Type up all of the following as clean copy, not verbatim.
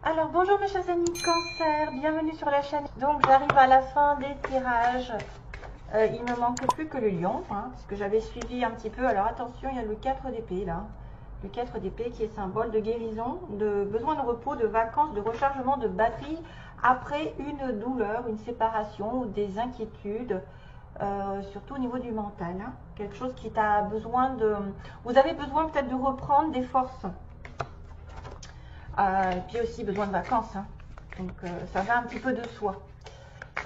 Alors bonjour mes chers amis Cancer, bienvenue sur la chaîne. Donc j'arrive à la fin des tirages. Il ne me manque plus que le lion, parce que j'avais suivi un petit peu. Alors attention, il y a le 4 d'épée là. Le 4 d'épée qui est symbole de guérison, de besoin de repos, de vacances, de rechargement de batterie après une douleur, une séparation ou des inquiétudes. Surtout au niveau du mental. Quelque chose qui t'a besoin de... Vous avez besoin peut-être de reprendre des forces. Et puis aussi besoin de vacances, donc ça va un petit peu de soi.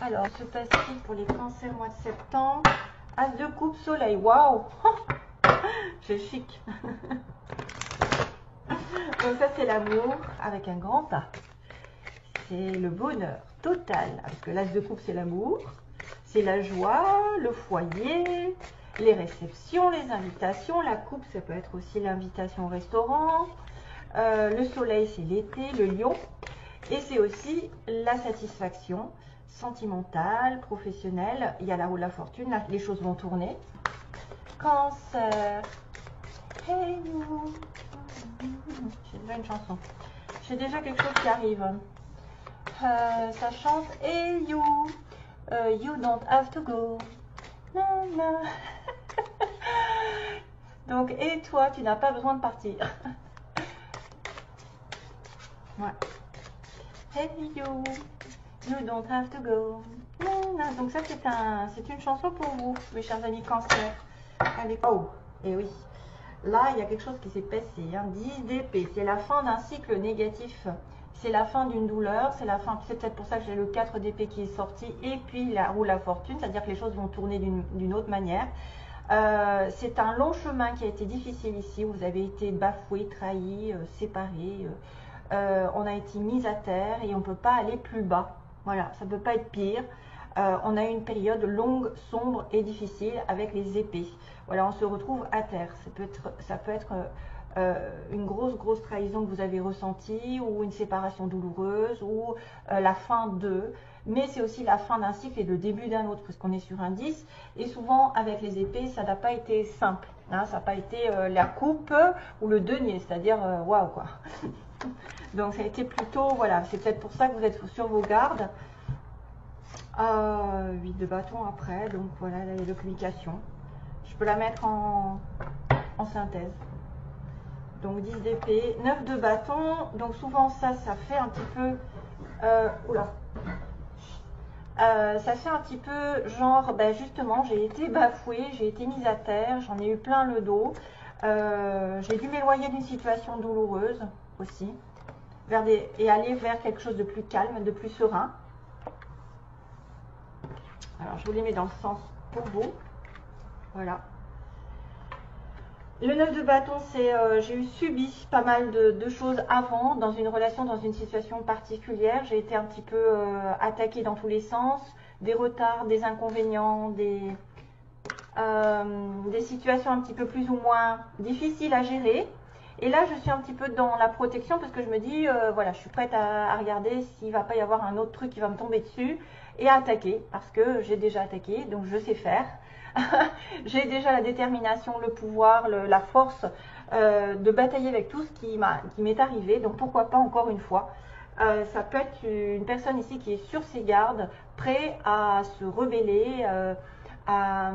Alors, se passe-t-il pour les cancers mois de septembre? As de coupe, soleil, waouh. C'est chic. Donc ça c'est l'amour avec un grand A. C'est le bonheur total, parce que l'as de coupe c'est l'amour, c'est la joie, le foyer, les réceptions, les invitations. La coupe ça peut être aussi l'invitation au restaurant. Le soleil c'est l'été, le lion, et c'est aussi la satisfaction sentimentale, professionnelle. Il y a la roue de la fortune, là, les choses vont tourner. Cancer, hey you. J'ai déjà une chanson, j'ai déjà quelque chose qui arrive. Ça chante hey you, you don't have to go. Donc et toi tu n'as pas besoin de partir. Ouais. Hey you, you don't have to go. Donc ça c'est une chanson pour vous, mes chers amis Cancer. Allez, oh, et oui, là il y a quelque chose qui s'est passé. 10 d'épée, c'est la fin d'un cycle négatif. C'est la fin d'une douleur, c'est la fin. C'est peut-être pour ça que j'ai le 4 d'épée qui est sorti et puis la roue de la fortune, c'est-à-dire que les choses vont tourner d'une autre manière. C'est un long chemin qui a été difficile ici. Vous avez été bafoué, trahi, séparé. On a été mis à terre et on ne peut pas aller plus bas. Voilà, ça ne peut pas être pire. On a eu une période longue, sombre et difficile avec les épées. Voilà, on se retrouve à terre. Ça peut être une grosse trahison que vous avez ressentie, ou une séparation douloureuse, ou la fin de... Mais c'est aussi la fin d'un cycle et le début d'un autre, parce qu'on est sur un 10. Et souvent, avec les épées, ça n'a pas été simple. Ça n'a pas été la coupe ou le denier, c'est-à-dire waouh quoi. Donc ça a été plutôt, voilà, c'est peut-être pour ça que vous êtes sur vos gardes. 8 de bâton après, donc voilà la communication. Je peux la mettre en synthèse. Donc 10 d'épée, 9 de bâton, donc souvent ça fait un petit peu, ça fait un petit peu genre, ben justement j'ai été bafouée, j'ai été mise à terre, j'en ai eu plein le dos, j'ai dû m'éloigner d'une situation douloureuse aussi, et aller vers quelque chose de plus calme, de plus serein. Alors je vous les mets dans le sens pour vous, voilà. Le 9 de bâton, c'est j'ai subi pas mal de choses avant, dans une relation, dans une situation particulière. J'ai été un petit peu attaquée dans tous les sens, des retards, des inconvénients, des situations un petit peu plus ou moins difficiles à gérer. Et là, je suis un petit peu dans la protection parce que je me dis, voilà, je suis prête à regarder s'il ne va pas y avoir un autre truc qui va me tomber dessus et à attaquer, parce que j'ai déjà attaqué, donc je sais faire. J'ai déjà la détermination, le pouvoir, la force de batailler avec tout ce qui m'est arrivé. Donc pourquoi pas encore une fois. Ça peut être une personne ici qui est sur ses gardes, prêt à se rebeller, à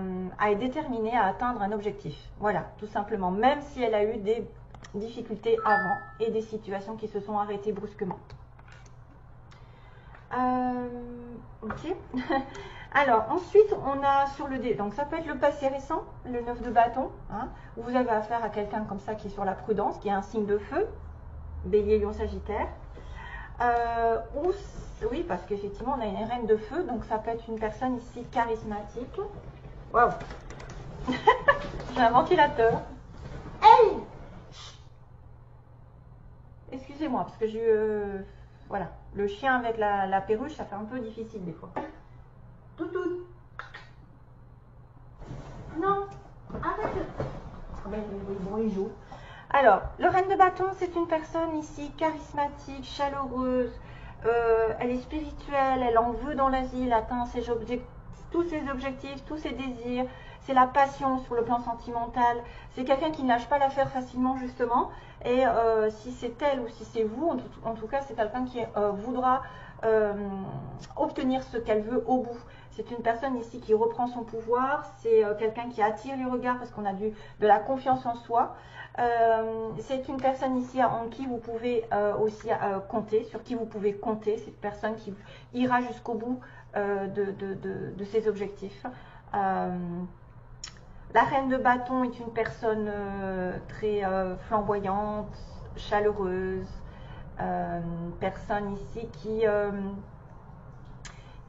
être déterminée à atteindre un objectif. Voilà, tout simplement. Même si elle a eu des difficultés avant et des situations qui se sont arrêtées brusquement. Ok. Alors ensuite on a sur le dé, donc ça peut être le passé récent, le 9 de bâton, où vous avez affaire à quelqu'un comme ça qui est sur la prudence, qui a un signe de feu, bélier, lion, sagittaire, oui, parce qu'effectivement on a une reine de feu, donc ça peut être une personne ici charismatique. Waouh. J'ai un ventilateur. Hey, excusez-moi parce que j'ai eu voilà, le chien avec la perruche, ça fait un peu difficile des fois. Toutou. Non, arrête. Bon, il joue. Alors, le reine de bâton, c'est une personne ici charismatique, chaleureuse. Elle est spirituelle, elle en veut dans la vie, elle atteint tous ses objectifs, tous ses désirs. c'est la passion sur le plan sentimental. C'est quelqu'un qui ne lâche pas l'affaire facilement justement. Et si c'est elle ou si c'est vous, en tout cas c'est quelqu'un qui voudra obtenir ce qu'elle veut au bout. C'est une personne ici qui reprend son pouvoir, c'est quelqu'un qui attire les regards parce qu'on a de la confiance en soi. C'est une personne ici en qui vous pouvez aussi compter, sur qui vous pouvez compter. C'est une personne qui ira jusqu'au bout de ses objectifs. La reine de bâton est une personne très flamboyante, chaleureuse, personne ici qui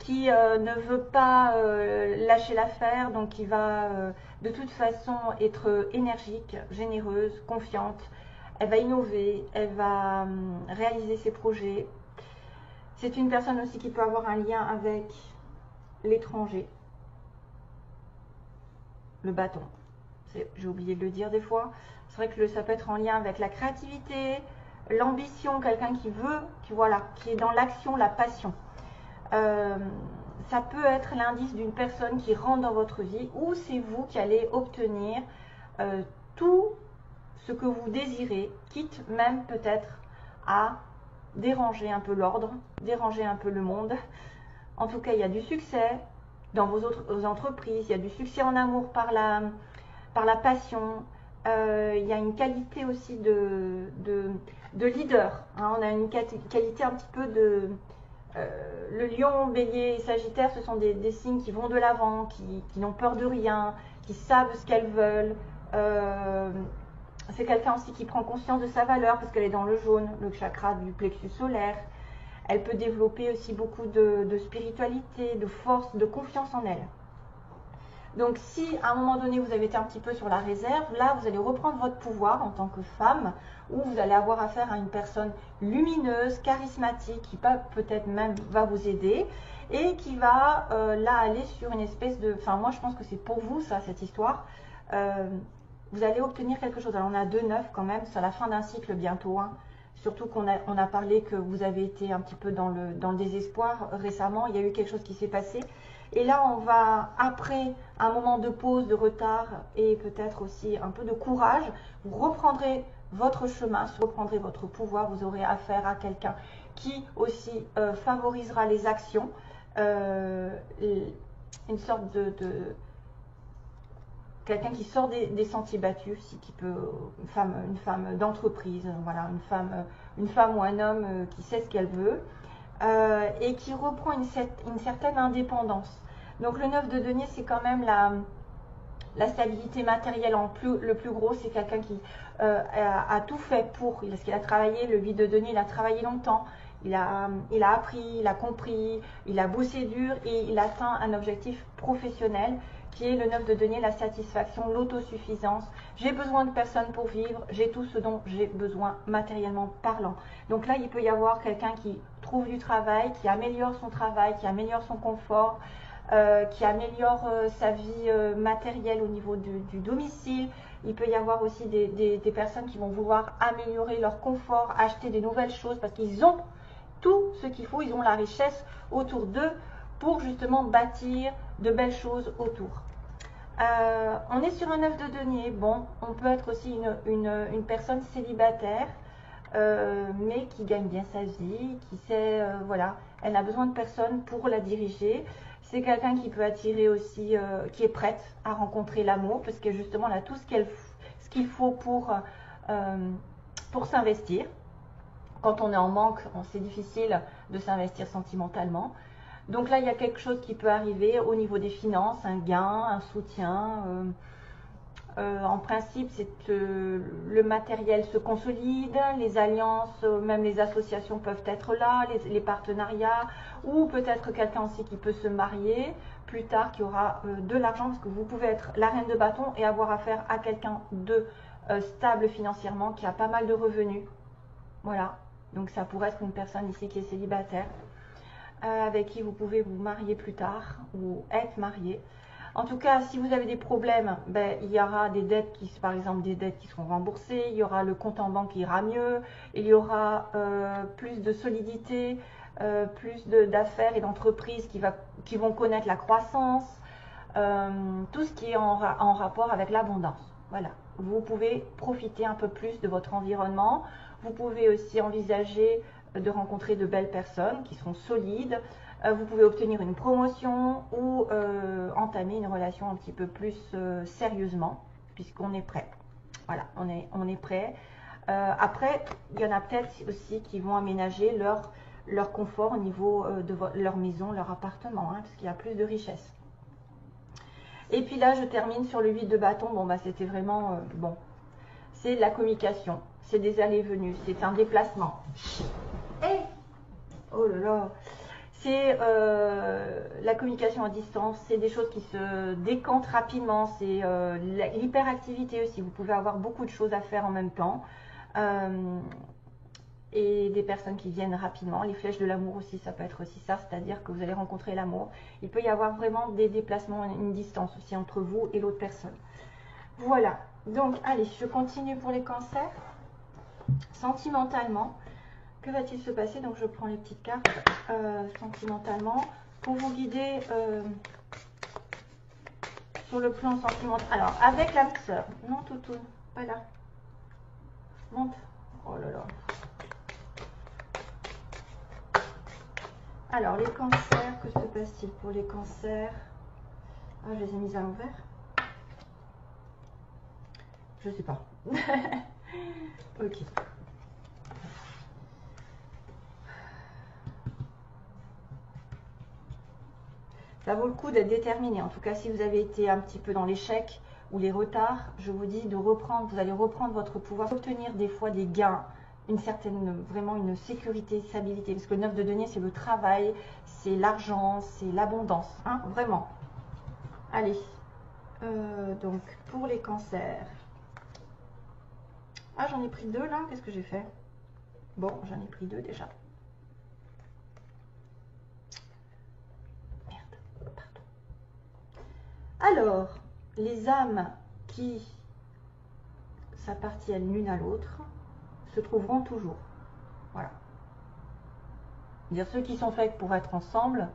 ne veut pas lâcher l'affaire, donc qui va de toute façon être énergique, généreuse, confiante. Elle va innover, elle va réaliser ses projets. C'est une personne aussi qui peut avoir un lien avec l'étranger. Le bâton, j'ai oublié de le dire des fois. C'est vrai que ça peut être en lien avec la créativité, l'ambition, quelqu'un qui veut, qui est dans l'action, la passion. Ça peut être l'indice d'une personne qui rentre dans votre vie ou c'est vous qui allez obtenir tout ce que vous désirez, quitte même peut-être à déranger un peu l'ordre, déranger un peu le monde. En tout cas, il y a du succès dans vos autres entreprises, il y a du succès en amour par la passion. Il y a une qualité aussi de leader. Hein. On a une qualité un petit peu de... le lion, bélier et sagittaire, ce sont des signes qui vont de l'avant, qui n'ont peur de rien, qui savent ce qu'elles veulent. C'est quelqu'un aussi qui prend conscience de sa valeur parce qu'elle est dans le jaune, le chakra du plexus solaire. Elle peut développer aussi beaucoup de spiritualité, de force, de confiance en elle. Donc si à un moment donné vous avez été un petit peu sur la réserve, là vous allez reprendre votre pouvoir en tant que femme, où vous allez avoir affaire à une personne lumineuse, charismatique, qui peut-être même va vous aider, et qui va là aller sur une espèce de... Enfin moi je pense que c'est pour vous ça, cette histoire. Vous allez obtenir quelque chose. Alors on a 2-9 quand même, c'est la fin d'un cycle bientôt, hein. Surtout qu'on a parlé que vous avez été un petit peu dans le désespoir récemment, il y a eu quelque chose qui s'est passé. Et là, on va, après un moment de pause, de retard et peut-être aussi un peu de courage, vous reprendrez votre chemin, vous reprendrez votre pouvoir, vous aurez affaire à quelqu'un qui aussi favorisera les actions, une sorte de quelqu'un qui sort des sentiers battus, qui peut, une femme d'entreprise, voilà, une femme ou un homme qui sait ce qu'elle veut et qui reprend une certaine indépendance. Donc le 9 de denier, c'est quand même la stabilité matérielle le plus gros, c'est quelqu'un qui a tout fait pour, parce qu'il a travaillé, le 8 de denier, il a travaillé longtemps, il a appris, il a compris, il a bossé dur et il atteint un objectif professionnel qui est le 9 de denier, la satisfaction, l'autosuffisance. J'ai besoin de personne pour vivre, j'ai tout ce dont j'ai besoin matériellement parlant. Donc là, il peut y avoir quelqu'un qui trouve du travail, qui améliore son travail, qui améliore son confort, qui améliore sa vie matérielle au niveau du domicile. Il peut y avoir aussi des personnes qui vont vouloir améliorer leur confort, acheter des nouvelles choses parce qu'ils ont tout ce qu'il faut, ils ont la richesse autour d'eux pour justement bâtir de belles choses autour. On est sur un 9 de denier. Bon, on peut être aussi une personne célibataire, mais qui gagne bien sa vie, qui sait, voilà, elle n'a besoin de personne pour la diriger. C'est quelqu'un qui peut attirer aussi, qui est prête à rencontrer l'amour, parce que justement, elle a tout ce qu'il faut pour s'investir. Quand on est en manque, c'est difficile de s'investir sentimentalement. Donc là, il y a quelque chose qui peut arriver au niveau des finances, un gain, un soutien. En principe, le matériel se consolide, les alliances, même les associations peuvent être là, les partenariats, ou peut-être quelqu'un aussi qui peut se marier plus tard, qui aura de l'argent, parce que vous pouvez être la reine de bâton et avoir affaire à quelqu'un de stable financièrement, qui a pas mal de revenus. Voilà, donc ça pourrait être une personne ici qui est célibataire, avec qui vous pouvez vous marier plus tard ou être marié. En tout cas, si vous avez des problèmes, il y aura des dettes par exemple des dettes qui seront remboursées, il y aura le compte en banque qui ira mieux, il y aura plus de solidité, plus d'affaires et d'entreprises qui vont connaître la croissance. tout ce qui est en rapport avec l'abondance. Voilà, vous pouvez profiter un peu plus de votre environnement. Vous pouvez aussi envisager de rencontrer de belles personnes qui sont solides. Vous pouvez obtenir une promotion ou entamer une relation un petit peu plus sérieusement, puisqu'on est prêt. Voilà, on est prêt. Après, il y en a peut-être aussi qui vont aménager leur confort au niveau de leur maison, leur appartement, hein, parce qu'il y a plus de richesse. Et puis là, je termine sur le 8 de bâton. Bon, bah, c'était vraiment bon. C'est de la communication, c'est des allées-venues, c'est un déplacement. Hey, oh là là, c'est la communication à distance, c'est des choses qui se décantent rapidement, c'est l'hyperactivité aussi. Vous pouvez avoir beaucoup de choses à faire en même temps. Et des personnes qui viennent rapidement. Les flèches de l'amour aussi, ça peut être aussi ça, c'est-à-dire que vous allez rencontrer l'amour. Il peut y avoir vraiment des déplacements, une distance aussi entre vous et l'autre personne. Voilà, donc allez, je continue pour les cancers. Sentimentalement, que va-t-il se passer? Donc je prends les petites cartes sentimentalement pour vous guider sur le plan sentimental. Alors, avec l'âme sœur, non toutou, pas là. Monte. Oh là là. Alors, les cancers, que se passe-t-il pour les cancers? Ah, je les ai mis à l'envers. Je sais pas. Ok. Ça vaut le coup d'être déterminé. En tout cas, si vous avez été un petit peu dans l'échec ou les retards, je vous dis de reprendre. Vous allez reprendre votre pouvoir, obtenir des fois des gains, une certaine, vraiment une sécurité, stabilité. Parce que le 9 de denier, c'est le travail, c'est l'argent, c'est l'abondance. Hein, vraiment. Allez. Donc, pour les cancers. Ah, j'en ai pris 2 là. Qu'est-ce que j'ai fait? Bon, j'en ai pris 2 déjà. Alors, les âmes qui s'appartiennent l'une à l'autre se trouveront toujours. Voilà. C'est-à-dire ceux qui sont faits pour être ensemble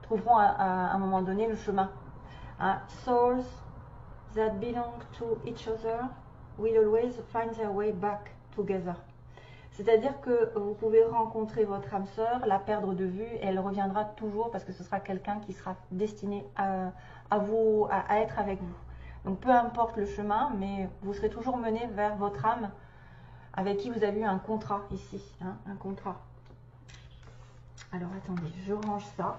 trouveront à un moment donné le chemin. Hein? Souls that belong to each other will always find their way back together. C'est-à-dire que vous pouvez rencontrer votre âme sœur, la perdre de vue, et elle reviendra toujours parce que ce sera quelqu'un qui sera destiné à être avec vous. Donc peu importe le chemin, mais vous serez toujours mené vers votre âme avec qui vous avez eu un contrat ici, hein, un contrat. Alors attendez, je range ça.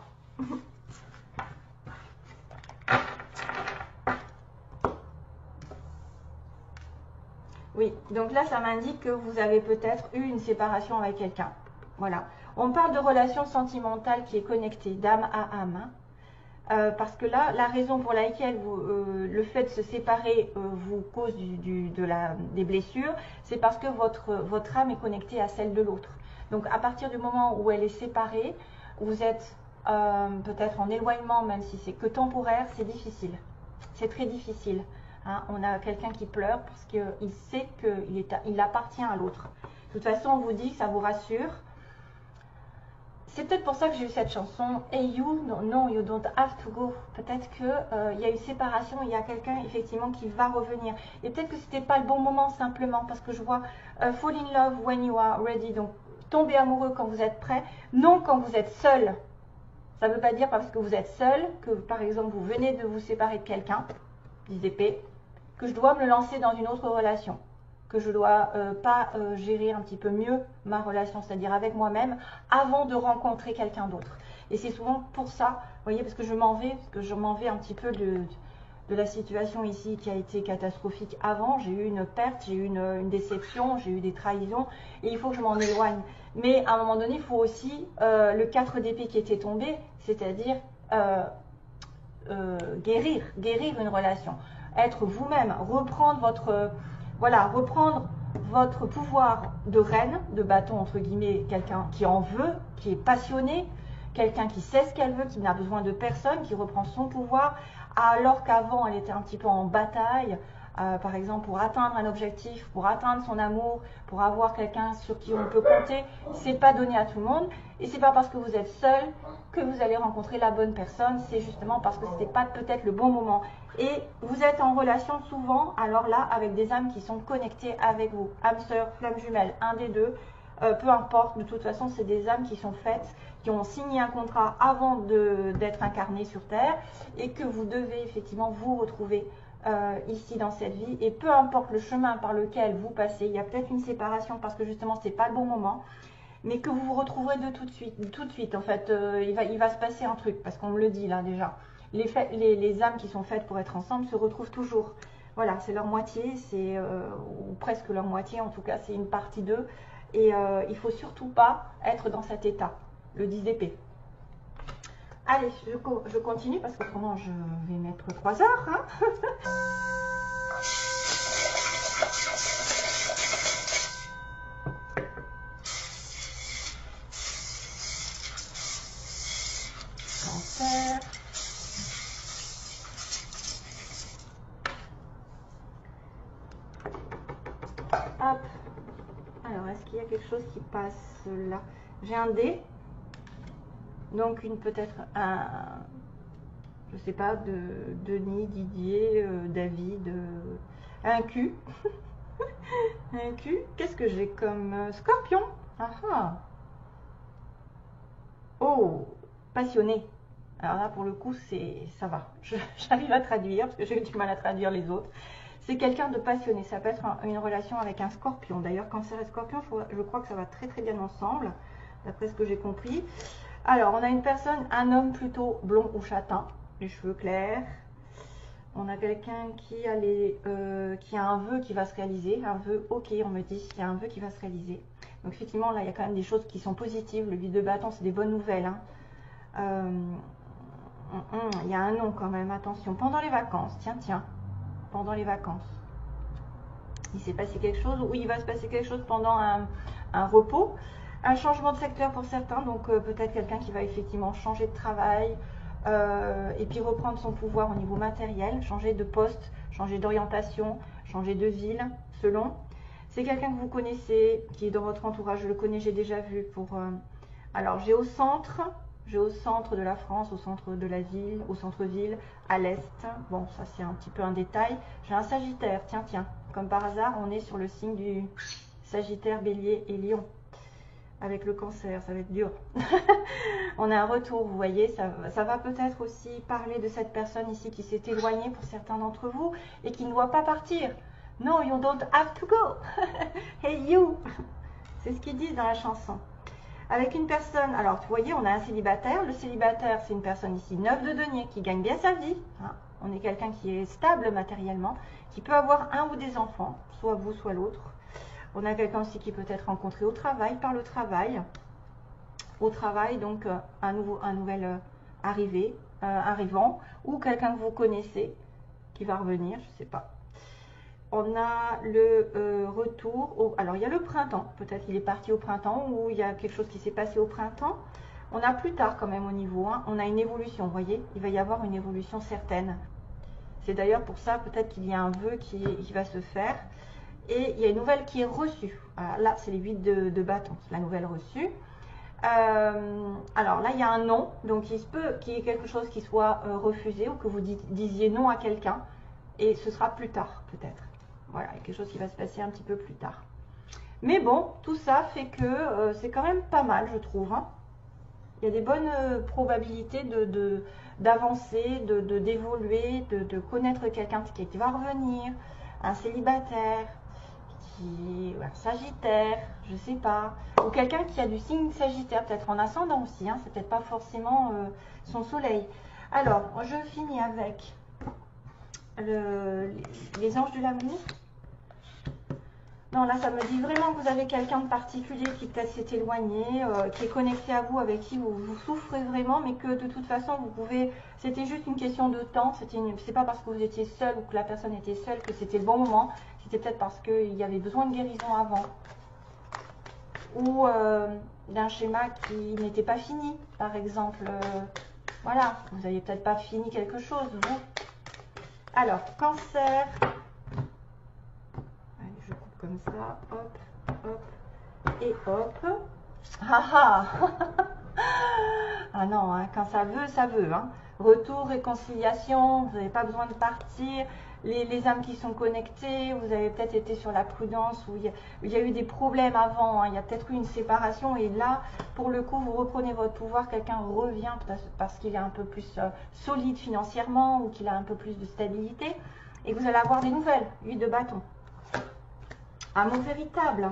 Oui, donc là, ça m'indique que vous avez peut-être eu une séparation avec quelqu'un. Voilà. On parle de relation sentimentale qui est connectée d'âme à âme. Hein. Parce que là, la raison pour laquelle le fait de se séparer vous cause des blessures, c'est parce que votre âme est connectée à celle de l'autre. Donc, à partir du moment où elle est séparée, vous êtes peut-être en éloignement, même si c'est que temporaire, c'est difficile. C'est très difficile. Hein, on a quelqu'un qui pleure parce qu'il sait qu'il appartient à l'autre. De toute façon, on vous dit que ça vous rassure. C'est peut-être pour ça que j'ai eu cette chanson. Hey you, no, you don't have to go. Peut-être qu'il y a une séparation, il y a quelqu'un effectivement qui va revenir. Et peut-être que c'était pas le bon moment simplement parce que je vois fall in love when you are ready. Donc tomber amoureux quand vous êtes prêt, non quand vous êtes seul. Ça ne veut pas dire parce que vous êtes seul que par exemple vous venez de vous séparer de quelqu'un, 10 d'épée, que je dois me lancer dans une autre relation, que je dois pas gérer un petit peu mieux ma relation, c'est-à-dire avec moi-même, avant de rencontrer quelqu'un d'autre. Et c'est souvent pour ça, vous voyez, parce que je m'en vais un petit peu de la situation ici qui a été catastrophique avant. J'ai eu une perte, j'ai eu une déception, j'ai eu des trahisons, et il faut que je m'en éloigne. Mais à un moment donné, il faut aussi le 4 d'épée qui était tombé, c'est-à-dire guérir une relation. Être vous-même, reprendre votre pouvoir de reine, de bâton entre guillemets, quelqu'un qui en veut, qui est passionné, quelqu'un qui sait ce qu'elle veut, qui n'a besoin de personne, qui reprend son pouvoir, alors qu'avant elle était un petit peu en bataille par exemple pour atteindre un objectif, pour atteindre son amour, pour avoir quelqu'un sur qui on peut compter, c'est pas donné à tout le monde. Et c'est pas parce que vous êtes seul que vous allez rencontrer la bonne personne, c'est justement parce que c'était pas peut-être le bon moment. Et vous êtes en relation souvent, alors là, avec des âmes qui sont connectées avec vous, âme sœur, flamme jumelle, un des deux, peu importe, de toute façon, c'est des âmes qui sont faites, qui ont signé un contrat avant d'être incarnées sur Terre, et que vous devez effectivement vous retrouver ici dans cette vie. Et peu importe le chemin par lequel vous passez, il y a peut-être une séparation parce que justement, c'est pas le bon moment, mais que vous vous retrouverez tout de suite. En fait, il va se passer un truc, parce qu'on me le dit là déjà. Les âmes qui sont faites pour être ensemble se retrouvent toujours. Voilà, c'est leur moitié, ou presque leur moitié, en tout cas, c'est une partie d'eux. Et il ne faut surtout pas être dans cet état, le 10 d'épée. Allez, je continue, parce qu'autrement, je vais mettre 3 heures. Hein. Cancer. Hop. Alors, est-ce qu'il y a quelque chose qui passe là? J'ai un dé. Donc, peut-être un... Je sais pas, de Denis, Didier, David, un Q. Un Q. Qu'est-ce que j'ai comme scorpion? Ah ah. Oh, passionné. Alors là, pour le coup, ça va. J'arrive à traduire, parce que j'ai eu du mal à traduire les autres. C'est quelqu'un de passionné. Ça peut être une relation avec un scorpion. D'ailleurs, cancer et scorpion, je crois que ça va très très bien ensemble, d'après ce que j'ai compris. Alors, on a une personne, un homme plutôt blond ou châtain, les cheveux clairs. On a quelqu'un qui a un vœu qui va se réaliser. Un vœu, ok, on me dit qu'il y a un vœu qui va se réaliser. Donc effectivement, là, il y a quand même des choses qui sont positives. Le 8 de bâton, c'est des bonnes nouvelles. Hein. Il y a un nom quand même, attention. Pendant les vacances, tiens. Pendant les vacances. Il s'est passé quelque chose, ou il va se passer quelque chose pendant un repos. Un changement de secteur pour certains, donc peut-être quelqu'un qui va effectivement changer de travail et puis reprendre son pouvoir au niveau matériel, changer de poste, changer d'orientation, changer de ville, selon. C'est quelqu'un que vous connaissez, qui est dans votre entourage, je le connais, j'ai déjà vu pour... Alors, j'ai au centre de la France, au centre de la ville, au centre-ville, à l'est. Bon, ça c'est un petit peu un détail. J'ai un Sagittaire, tiens. Comme par hasard, on est sur le signe du Sagittaire, Bélier et Lion. Avec le cancer, ça va être dur. On a un retour, vous voyez, ça va peut-être aussi parler de cette personne ici qui s'est éloignée pour certains d'entre vous et qui ne doit pas partir. No, you don't have to go. Hey you. C'est ce qu'ils disent dans la chanson. Avec une personne, alors vous voyez, on a un célibataire. Le célibataire, c'est une personne ici, 9 de denier, qui gagne bien sa vie. Hein. On est quelqu'un qui est stable matériellement, qui peut avoir un ou des enfants, soit vous, soit l'autre. On a quelqu'un aussi qui peut être rencontré au travail, par le travail. Au travail, donc un nouvel arrivant, ou quelqu'un que vous connaissez qui va revenir, je ne sais pas. On a le retour, alors il y a le printemps, peut-être qu'il est parti au printemps, ou il y a quelque chose qui s'est passé au printemps. On a plus tard quand même au niveau 1, on a une évolution, vous voyez, il va y avoir une évolution certaine. C'est d'ailleurs pour ça peut-être qu'il y a un vœu qui va se faire. Et il y a une nouvelle qui est reçue. Là, c'est les 8 de bâton, la nouvelle reçue. Alors là, il y a un non. Donc, il se peut qu'il y ait quelque chose qui soit refusé ou que vous disiez non à quelqu'un. Et ce sera plus tard, peut-être. Voilà, il y a quelque chose qui va se passer un petit peu plus tard. Mais bon, tout ça fait que c'est quand même pas mal, je trouve. Hein. Il y a des bonnes probabilités d'avancer, d'évoluer, de connaître quelqu'un qui va revenir, un célibataire. Un Sagittaire, je sais pas, ou quelqu'un qui a du signe Sagittaire, peut-être en ascendant aussi, hein, c'est peut-être pas forcément son soleil. Alors, je finis avec les anges de l'amour. Non, là, ça me dit vraiment que vous avez quelqu'un de particulier qui peut-être s'est éloigné, qui est connecté à vous, avec qui vous souffrez vraiment, mais que de toute façon, vous pouvez... C'était juste une question de temps. C'est pas parce que vous étiez seul ou que la personne était seule que c'était le bon moment. C'était peut-être parce qu'il y avait besoin de guérison avant. Ou d'un schéma qui n'était pas fini, par exemple. Voilà, vous n'avez peut-être pas fini quelque chose, vous. Alors, cancer... comme ça, hop, hop, et hop. Ah ah. Ah non, hein, quand ça veut, ça veut. Hein. Retour, réconciliation, vous n'avez pas besoin de partir. Les âmes qui sont connectées, vous avez peut-être été sur la prudence, où il y a eu des problèmes avant, hein, il y a peut-être eu une séparation, et là, pour le coup, vous reprenez votre pouvoir, quelqu'un revient parce qu'il est un peu plus solide financièrement, ou qu'il a un peu plus de stabilité, et vous allez avoir des nouvelles, 8 de bâton. Amour véritable,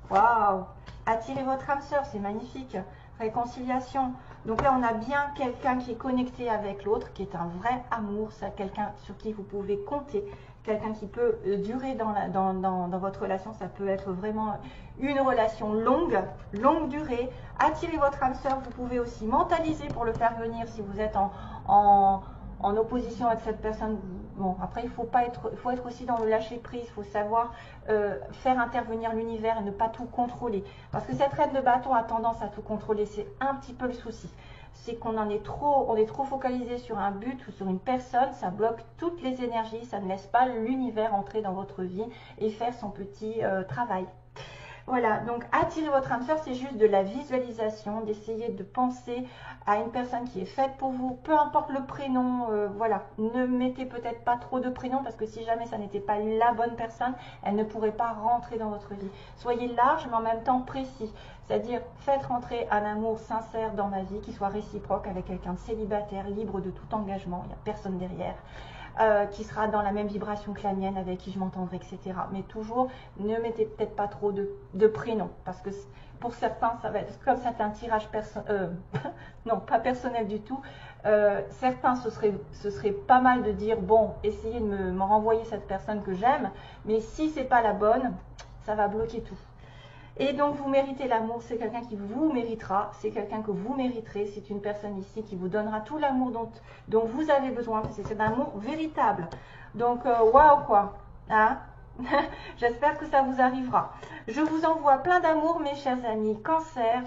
waouh, attirez votre âme sœur, c'est magnifique, réconciliation. Donc là, on a bien quelqu'un qui est connecté avec l'autre, qui est un vrai amour, c'est quelqu'un sur qui vous pouvez compter, quelqu'un qui peut durer dans votre relation. Ça peut être vraiment une relation longue durée. Attirez votre âme sœur, vous pouvez aussi mentaliser pour le faire venir si vous êtes en opposition avec cette personne. Bon, après, il faut être aussi dans le lâcher prise, il faut savoir faire intervenir l'univers et ne pas tout contrôler. Parce que cette reine de bâton a tendance à tout contrôler, c'est un petit peu le souci. C'est qu'on est trop focalisé sur un but ou sur une personne, ça bloque toutes les énergies, ça ne laisse pas l'univers entrer dans votre vie et faire son petit travail. Voilà, donc attirer votre âme sœur, c'est juste de la visualisation, d'essayer de penser à une personne qui est faite pour vous, peu importe le prénom, voilà. Ne mettez peut-être pas trop de prénoms parce que si jamais ça n'était pas la bonne personne, elle ne pourrait pas rentrer dans votre vie. Soyez large mais en même temps précis, c'est-à-dire faites rentrer un amour sincère dans ma vie, qui soit réciproque avec quelqu'un de célibataire, libre de tout engagement, il n'y a personne derrière. Qui sera dans la même vibration que la mienne, avec qui je m'entendrai, etc. Mais toujours, ne mettez peut-être pas trop de prénoms, parce que pour certains, ça va être comme c'est un tirage non, pas personnel du tout. Certains, ce serait pas mal de dire, bon, essayez de me renvoyer cette personne que j'aime, mais si c'est pas la bonne, ça va bloquer tout. Et donc, vous méritez l'amour, c'est quelqu'un qui vous méritera, c'est quelqu'un que vous mériterez, c'est une personne ici qui vous donnera tout l'amour dont vous avez besoin, c'est un amour véritable. Donc, waouh quoi, hein. J'espère que ça vous arrivera. Je vous envoie plein d'amour, mes chers amis. Cancer,